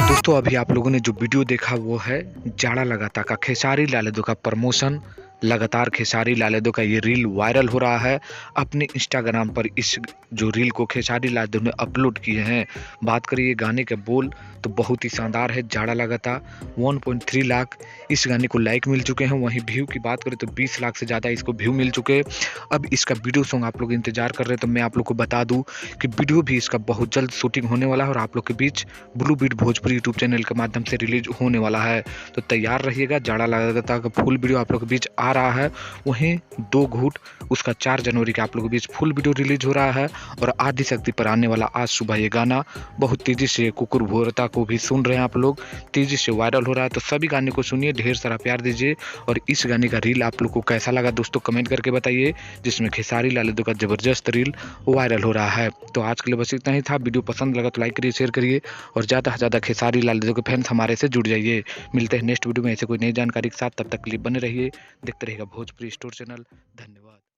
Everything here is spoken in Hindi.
दोस्तों अभी आप लोगों ने जो वीडियो देखा वो है जाड़ा लगाता का खेसारी लाल यादव का प्रमोशन। लगातार खेसारी लाल यादव का ये रील वायरल हो रहा है। अपने इंस्टाग्राम पर इस जो रील को खेसारी लाल यादव ने अपलोड किए हैं। बात करिए गाने के बोल तो बहुत ही शानदार है। जाड़ा लगाता 1.3 लाख इस गाने को लाइक मिल चुके हैं। वहीं व्यू की बात करें तो 20 लाख से ज़्यादा इसको व्यू मिल चुके हैं। अब इसका वीडियो सॉन्ग आप लोग इंतजार कर रहे हैं तो मैं आप लोग को बता दूं कि वीडियो भी इसका बहुत जल्द शूटिंग होने वाला है और आप लोग के बीच blue beat Bhojpuri YouTube channel के माध्यम से रिलीज होने वाला है। तो तैयार रहिएगा। जाड़ा लगाता का फुल वीडियो आप लोग के बीच आ रहा है। वहीं 2 घूट उसका 4 जनवरी के आप लोगों के बीच फुल वीडियो रिलीज हो रहा है। और आदि शक्ति पर आने वाला आज सुबह ये गाना बहुत तेजी से कुकुर भोरता को भी सुन रहे हैं आप लोग, तेजी से वायरल हो रहा है। तो सभी गाने को सुनिए, ढेर सारा प्यार दीजिए। और इस गाने का रील आप लोग को कैसा लगा दोस्तों कमेंट करके बताइए, जिसमें खेसारी लाल यादव का जबरदस्त रील वायरल हो रहा है। तो आज के लिए बस इतना ही था। वीडियो पसंद लगा तो लाइक करिए, शेयर करिए और ज़्यादा से ज़्यादा खेसारी लाल यादव के फैंस हमारे से जुड़ जाइए। मिलते हैं नेक्स्ट वीडियो में ऐसे कोई नई जानकारी के साथ। तब तक के लिए बने रहिए, देखते रहिएगा भोजपुरी स्टोर चैनल। धन्यवाद।